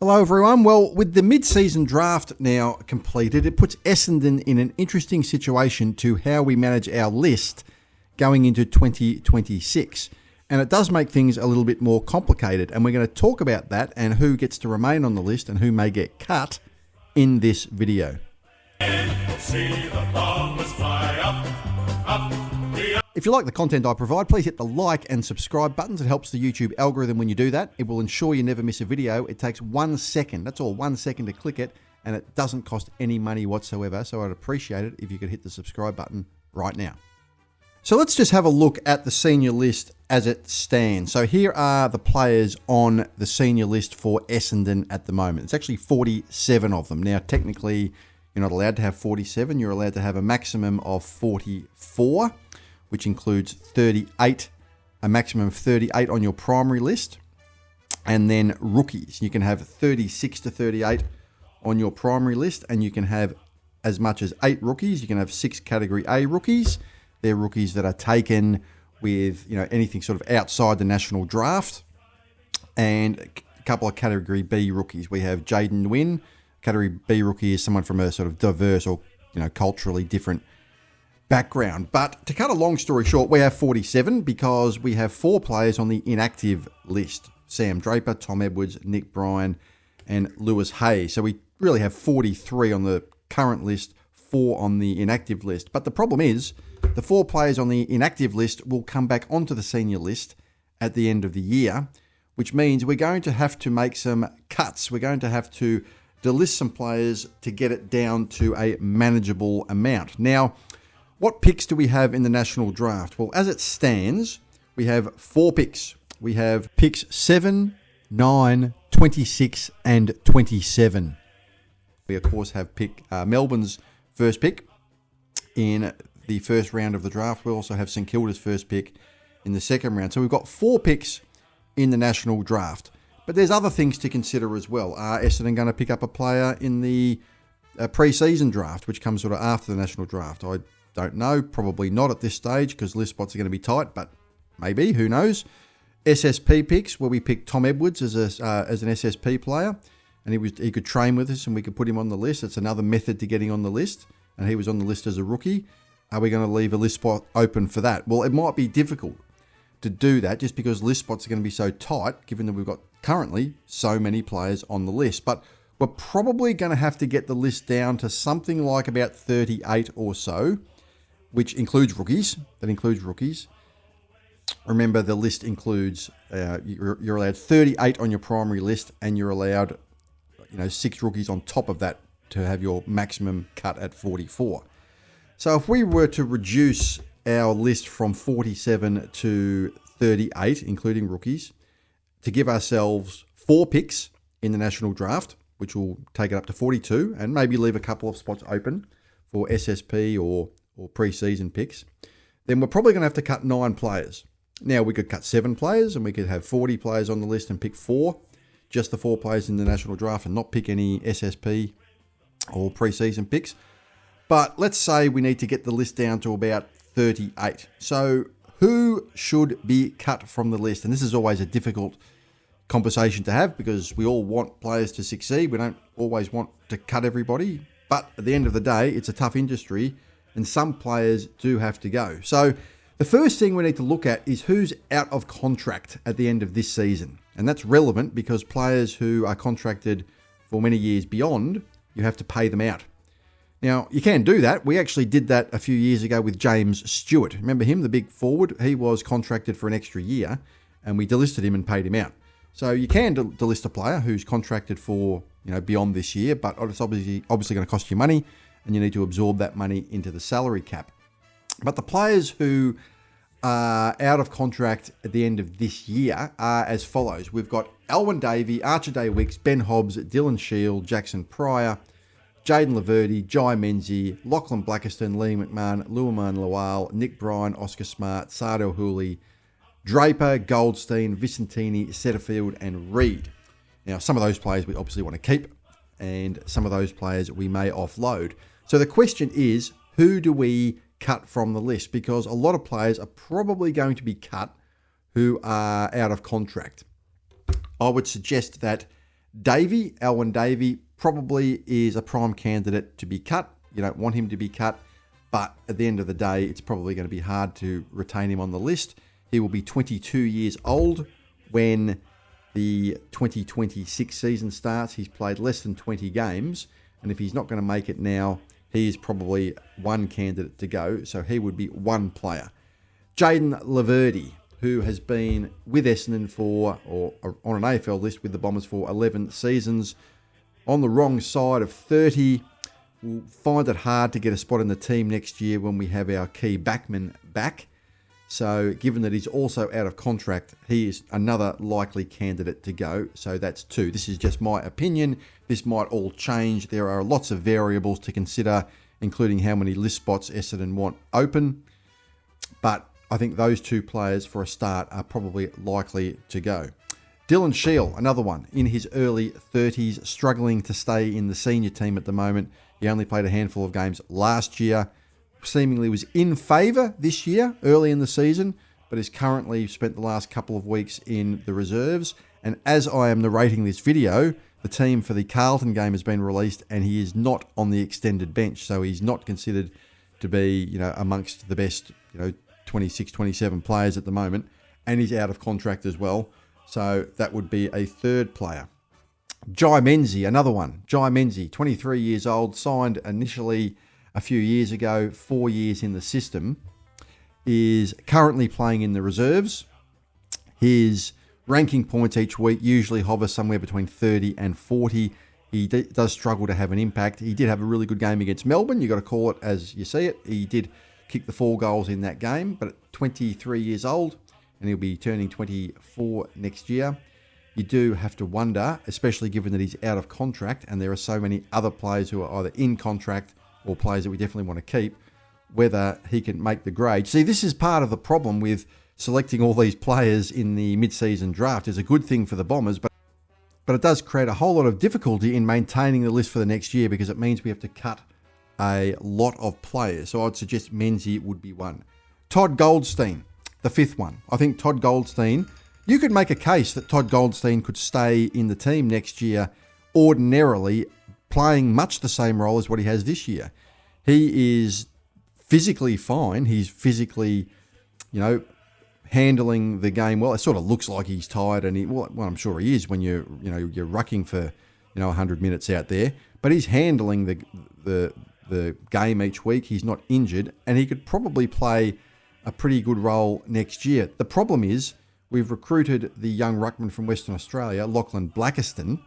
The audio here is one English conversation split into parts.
Hello everyone. Well, with the mid-season draft now completed, it puts Essendon in an interesting situation to how we manage our list going into 2026. And it does make things a little bit more complicated. And we're going to talk about that and who gets to remain on the list and who may get cut in this video. If you like the content I provide, please hit the like and subscribe buttons. It helps the YouTube algorithm when you do that. It will ensure you never miss a video. It takes 1 second. That's all, 1 second to click it, and it doesn't cost any money whatsoever. So I'd appreciate it if you could hit the subscribe button right now. So let's just have a look at the senior list as it stands. So here are the players on the senior list for Essendon at the moment. It's actually 47 of them. Now, technically, you're not allowed to have 47. You're allowed to have a maximum of 44. Which includes 38, a maximum of 38 on your primary list. And then rookies. You can have 36 to 38 on your primary list, and you can have as much as 8 rookies. You can have 6 Category A rookies. They're rookies that are taken with anything sort of outside the national draft. And a couple of Category B rookies. We have Jaden Nguyen. Category B rookie is someone from a sort of diverse or culturally different background. But to cut a long story short, we have 47 because we have 4 players on the inactive list. Sam Draper, Tom Edwards, Nick Bryan, and Lewis Hayes. So we really have 43 on the current list, 4 on the inactive list. But the problem is the 4 players on the inactive list will come back onto the senior list at the end of the year, which means we're going to have to make some cuts. We're going to have to delist some players to get it down to a manageable amount. Now, what picks do we have in the national draft? Well, as it stands, we have 4 picks. We have picks 7, 9, 26, and 27. We, of course, have Melbourne's first pick in the first round of the draft. We also have St Kilda's first pick in the second round. So we've got 4 picks in the national draft. But there's other things to consider as well. Are Essendon going to pick up a player in the pre-season draft, which comes sort of after the national draft? I don't know. Probably not at this stage because list spots are going to be tight, but maybe. Who knows? SSP picks, where we picked Tom Edwards as an SSP player, and he could train with us and we could put him on the list. It's another method to getting on the list, and he was on the list as a rookie. Are we going to leave a list spot open for that? Well, it might be difficult to do that just because list spots are going to be so tight, given that we've got currently so many players on the list. But we're probably going to have to get the list down to something like about 38 or so, which includes rookies. That includes rookies. Remember, the list includes, you're allowed 38 on your primary list, and you're allowed 6 rookies on top of that to have your maximum cut at 44. So if we were to reduce our list from 47 to 38, including rookies, to give ourselves 4 picks in the national draft, which will take it up to 42, and maybe leave a couple of spots open for SSP or pre-season picks, then we're probably going to have to cut 9 players. Now, we could cut 7 players and we could have 40 players on the list and pick 4, just the 4 players in the national draft, and not pick any SSP or pre-season picks. But let's say we need to get the list down to about 38. So who should be cut from the list? And this is always a difficult conversation to have because we all want players to succeed. We don't always want to cut everybody. But at the end of the day, it's a tough industry, and some players do have to go. So the first thing we need to look at is who's out of contract at the end of this season. And that's relevant because players who are contracted for many years beyond, you have to pay them out. Now, you can do that. We actually did that a few years ago with James Stewart. Remember him, the big forward? He was contracted for an extra year, and we delisted him and paid him out. So you can delist a player who's contracted for beyond this year, but it's obviously going to cost you money, and you need to absorb that money into the salary cap. But the players who are out of contract at the end of this year are as follows. We've got Alwyn Davey, Archer Day-Wicks, Ben Hobbs, Dylan Shield, Jackson Pryor, Jaden Laverty, Jai Menzie, Lachlan Blackiston, Lee McMahon, Luaman Lawal, Nick Bryan, Oscar Smart, Sardell Hooley, Draper, Goldstein, Vicentini, Setterfield, and Reed. Now, some of those players we obviously want to keep, and some of those players we may offload. So the question is, who do we cut from the list? Because a lot of players are probably going to be cut who are out of contract. I would suggest that Alwyn Davey, probably is a prime candidate to be cut. You don't want him to be cut, but at the end of the day, it's probably going to be hard to retain him on the list. He will be 22 years old when the 2026 season starts. He's played less than 20 games, and if he's not going to make it now, he is probably one candidate to go, so he would be one player. Jaden Laverty, who has been with Essendon or on an AFL list with the Bombers for 11 seasons, on the wrong side of 30, will find it hard to get a spot in the team next year when we have our key backman back. So given that he's also out of contract, he is another likely candidate to go. So that's two. This is just my opinion. This might all change. There are lots of variables to consider, including how many list spots Essendon want open. But I think those two players for a start are probably likely to go. Dylan Shiel, another one, in his early 30s, struggling to stay in the senior team at the moment. He only played a handful of games last year. Seemingly was in favour this year, early in the season, but is currently spent the last couple of weeks in the reserves. And as I am narrating this video, the team for the Carlton game has been released and he is not on the extended bench. So he's not considered to be, amongst the best, 26, 27 players at the moment. And he's out of contract as well. So that would be a third player. Jai Menzie, another one. Jai Menzie, 23 years old, signed initially a few years ago, 4 years in the system, is currently playing in the reserves. His ranking points each week usually hover somewhere between 30 and 40. He does struggle to have an impact. He did have a really good game against Melbourne. You've got to call it as you see it. He did kick the 4 goals in that game, but at 23 years old, and he'll be turning 24 next year, you do have to wonder, especially given that he's out of contract and there are so many other players who are either in contract or players that we definitely want to keep, whether he can make the grade. See, this is part of the problem with selecting all these players in the mid-season draft. It's a good thing for the Bombers, but it does create a whole lot of difficulty in maintaining the list for the next year because it means we have to cut a lot of players. So I'd suggest Menzie would be one. Todd Goldstein, the fifth one. I think Todd Goldstein, you could make a case that Todd Goldstein could stay in the team next year ordinarily, playing much the same role as what he has this year. He is physically fine. He's physically, handling the game well. It sort of looks like he's tired, and well, I'm sure he is when you're rucking for 100 minutes out there. But he's handling the game each week. He's not injured, and he could probably play a pretty good role next year. The problem is we've recruited the young ruckman from Western Australia, Lachlan Blackiston.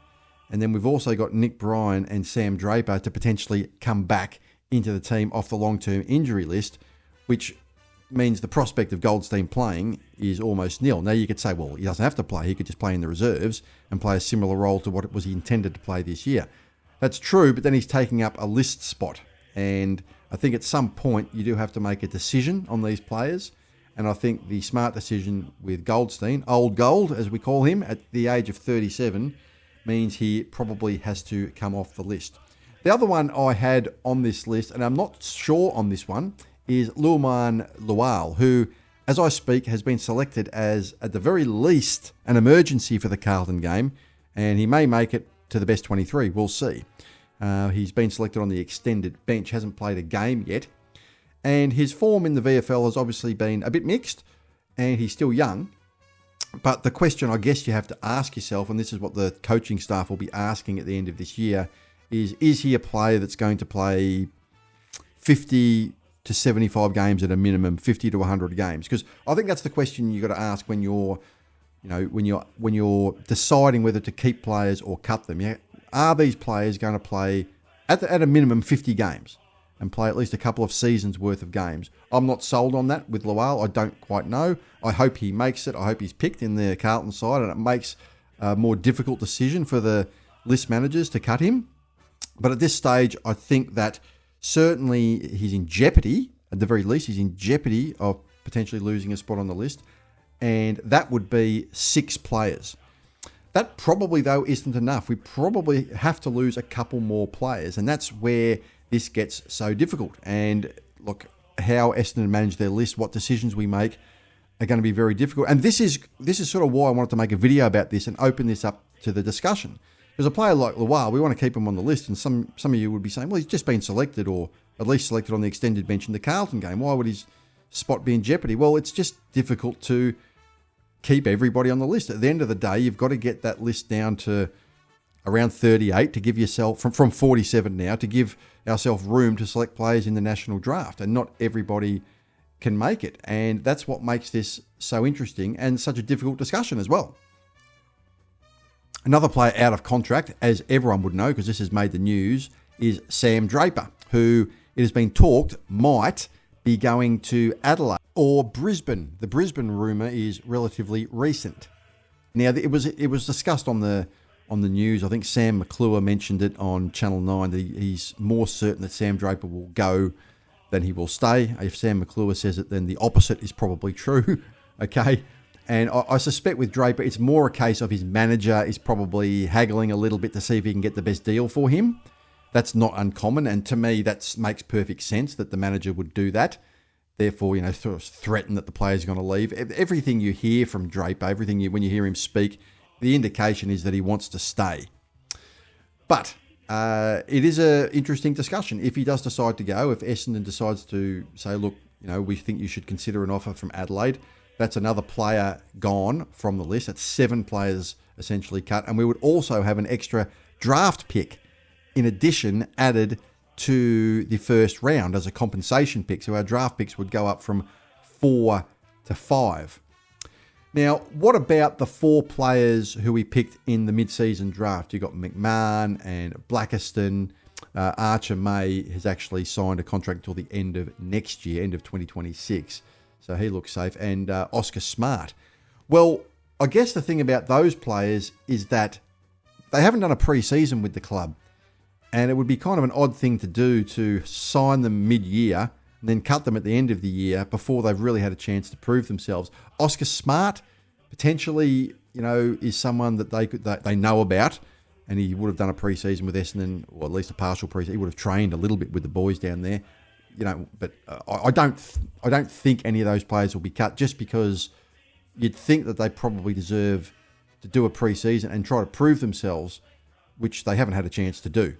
And then we've also got Nick Bryan and Sam Draper to potentially come back into the team off the long-term injury list, which means the prospect of Goldstein playing is almost nil. Now you could say, well, he doesn't have to play. He could just play in the reserves and play a similar role to what it was he intended to play this year. That's true, but then he's taking up a list spot. And I think at some point you do have to make a decision on these players. And I think the smart decision with Goldstein, old gold as we call him, at the age of 37, means he probably has to come off the list. The other one I had on this list, and I'm not sure on this one, is Luaman Lual, who, as I speak, has been selected as, at the very least, an emergency for the Carlton game, and he may make it to the best 23. We'll see. He's been selected on the extended bench, hasn't played a game yet, and his form in the VFL has obviously been a bit mixed, and he's still young. But the question I guess you have to ask yourself, and this is what the coaching staff will be asking at the end of this year, is he a player that's going to play 50 to 75 games at a minimum, 50 to 100 games? Because I think that's the question you've got to ask when you're deciding whether to keep players or cut them. Are these players going to play at a minimum 50 games and play at least a couple of seasons worth of games? I'm not sold on that with Lual. I don't quite know. I hope he makes it. I hope he's picked in the Carlton side, and it makes a more difficult decision for the list managers to cut him. But at this stage, I think that certainly he's in jeopardy. At the very least, he's in jeopardy of potentially losing a spot on the list. And that would be 6 players. That probably, though, isn't enough. We probably have to lose a couple more players. And that's where this gets so difficult. And look, how Essendon manage their list, what decisions we make are going to be very difficult. And this is sort of why I wanted to make a video about this and open this up to the discussion. Because a player like Loire, we want to keep him on the list, and some of you would be saying, well, he's just been selected, or at least selected on the extended bench in the Carlton game. Why would his spot be in jeopardy? Well, it's just difficult to keep everybody on the list. At the end of the day, you've got to get that list down to around 38 to give yourself, from 47 now, to give ourselves room to select players in the national draft. And not everybody can make it. And that's what makes this so interesting and such a difficult discussion as well. Another player out of contract, as everyone would know, because this has made the news, is Sam Draper, who it has been talked might be going to Adelaide or Brisbane. The Brisbane rumour is relatively recent. Now, it was discussed on the news. I think Sam McClure mentioned it on Channel 9 that he's more certain that Sam Draper will go than he will stay. If Sam McClure says it, then the opposite is probably true. Okay. And I suspect with Draper, it's more a case of his manager is probably haggling a little bit to see if he can get the best deal for him. That's not uncommon. And to me, that makes perfect sense that the manager would do that. Therefore, sort of threaten that the player's going to leave. Everything you hear from Draper, when you hear him speak, the indication is that he wants to stay. But it is an interesting discussion. If he does decide to go, if Essendon decides to say, look, we think you should consider an offer from Adelaide, that's another player gone from the list. That's 7 players essentially cut. And we would also have an extra draft pick in addition added to the first round as a compensation pick. So our draft picks would go up from 4 to 5. Now, what about the 4 players who we picked in the mid-season draft? You've got McMahon and Blackiston. Archer May has actually signed a contract until the end of next year, end of 2026. So he looks safe. And Oscar Smart. Well, I guess the thing about those players is that they haven't done a pre-season with the club. And it would be kind of an odd thing to do to sign them mid-year and then cut them at the end of the year before they've really had a chance to prove themselves. Oscar Smart potentially, is someone that they know about, and he would have done a pre-season with Essendon, or at least a partial pre-season. He would have trained a little bit with the boys down there, But I don't think any of those players will be cut, just because you'd think that they probably deserve to do a pre-season and try to prove themselves, which they haven't had a chance to do.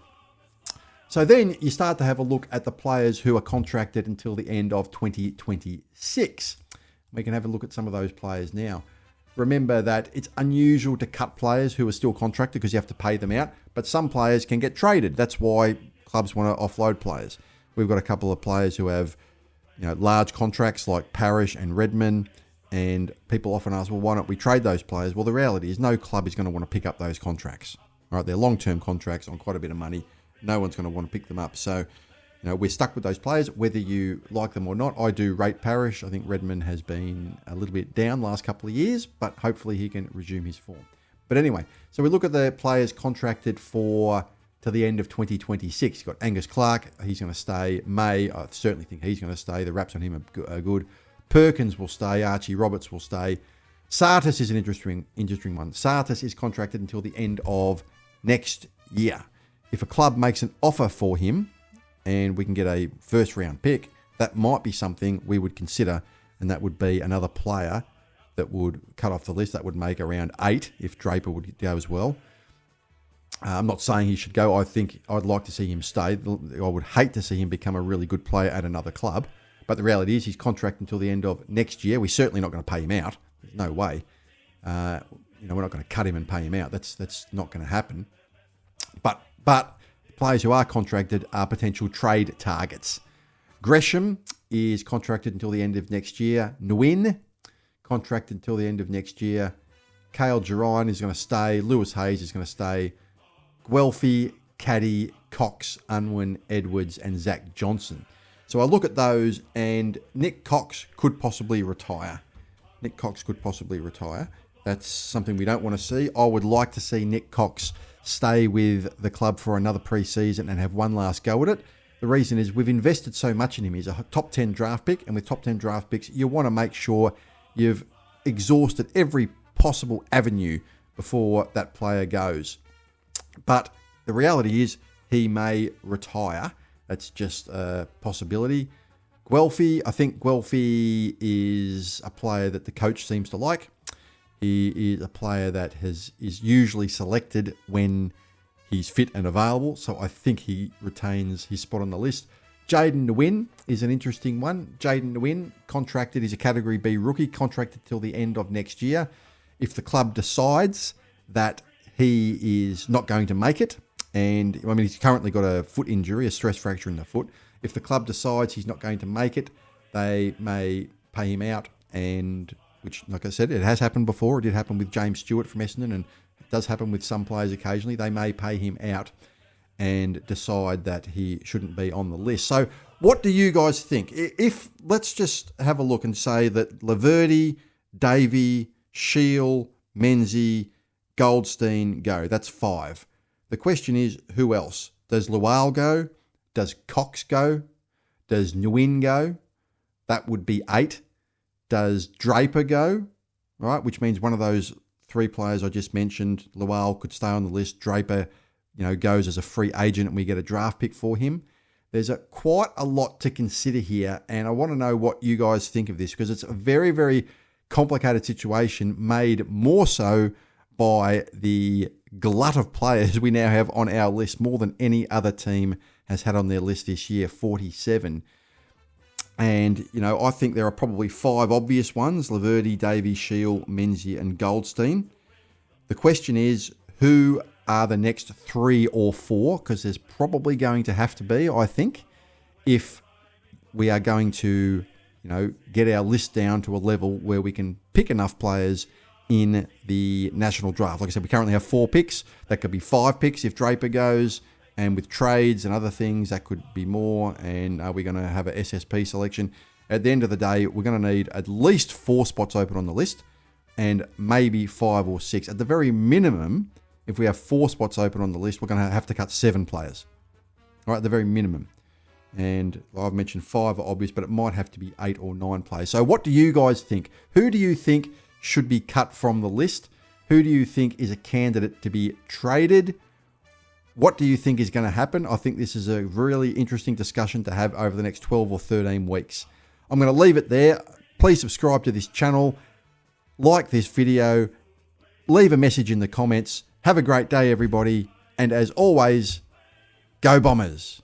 So then you start to have a look at the players who are contracted until the end of 2026. We can have a look at some of those players now. Remember that it's unusual to cut players who are still contracted because you have to pay them out, but some players can get traded. That's why clubs want to offload players. We've got a couple of players who have large contracts like Parrish and Redmond, and people often ask, well, why don't we trade those players? Well, the reality is no club is going to want to pick up those contracts. All right, they're long-term contracts on quite a bit of money. No one's going to want to pick them up. So, we're stuck with those players, whether you like them or not. I do rate Parrish. I think Redmond has been a little bit down last couple of years, but hopefully he can resume his form. But anyway, so we look at the players contracted to the end of 2026. You've got Angus Clark. He's going to stay. May, I certainly think he's going to stay. The raps on him are good. Perkins will stay. Archie Roberts will stay. Sartis is an interesting one. Sartis is contracted until the end of next year. If a club makes an offer for him and we can get a first round pick, that might be something we would consider, and that would be another player that would cut off the list. That would make around 8 if Draper would go as well. I'm not saying he should go. I think I'd like to see him stay. I would hate to see him become a really good player at another club, but the reality is he's contracted until the end of next year. We're certainly not going to pay him out. There's no way. We're not going to cut him and pay him out. That's not going to happen. But players who are contracted are potential trade targets. Gresham is contracted until the end of next year. Nguyen, contracted until the end of next year. Cale Girine is going to stay. Lewis Hayes is going to stay. Guelphy, Caddy, Cox, Unwin, Edwards, and Zach Johnson. So I look at those, and Nick Cox could possibly retire. That's something we don't want to see. I would like to see Nick Cox stay with the club for another pre-season and have one last go at it. The reason is we've invested so much in him. He's a top 10 draft pick, and with top 10 draft picks, you want to make sure you've exhausted every possible avenue before that player goes. But the reality is he may retire. That's just a possibility. Guelphy, I think Guelphy is a player that the coach seems to like. He is a player that is usually selected when he's fit and available. So I think he retains his spot on the list. Jaden Nguyen is an interesting one. Jaden Nguyen, contracted, he's a Category B rookie, contracted till the end of next year. If the club decides that he is not going to make it, and I mean, he's currently got a foot injury, a stress fracture in the foot. If the club decides he's not going to make it, they may pay him out, and which, like I said, it has happened before. It did happen with James Stewart from Essendon, and it does happen with some players occasionally. They may pay him out and decide that he shouldn't be on the list. So what do you guys think? If let's just have a look and say that Laverty, Davey, Shield, Menzies, Goldstein go. That's 5. The question is, who else? Does Lual go? Does Cox go? Does Nguyen go? That would be 8. Does Draper go? All right, which means one of those 3 players I just mentioned, Lual could stay on the list. Draper, goes as a free agent and we get a draft pick for him. There's quite a lot to consider here, and I want to know what you guys think of this, because it's a very, very complicated situation, made more so by the glut of players we now have on our list, more than any other team has had on their list this year, 47. And, I think there are probably 5 obvious ones: Laverty, Davey, Shield, Menzies and Goldstein. The question is, who are the next 3 or 4? Because there's probably going to have to be, I think, if we are going to, get our list down to a level where we can pick enough players in the national draft. Like I said, we currently have 4 picks. That could be 5 picks if Draper goes, and with trades and other things, that could be more. And are we going to have a SSP selection? At the end of the day, we're going to need at least 4 spots open on the list, and maybe 5 or 6. At the very minimum, if we have 4 spots open on the list, we're going to have to cut 7 players. All right, at the very minimum. And I've mentioned 5 are obvious, but it might have to be 8 or 9 players. So what do you guys think? Who do you think should be cut from the list? Who do you think is a candidate to be traded? What do you think is going to happen? I think this is a really interesting discussion to have over the next 12 or 13 weeks. I'm going to leave it there. Please subscribe to this channel, like this video, leave a message in the comments. Have a great day, everybody. And as always, go Bombers.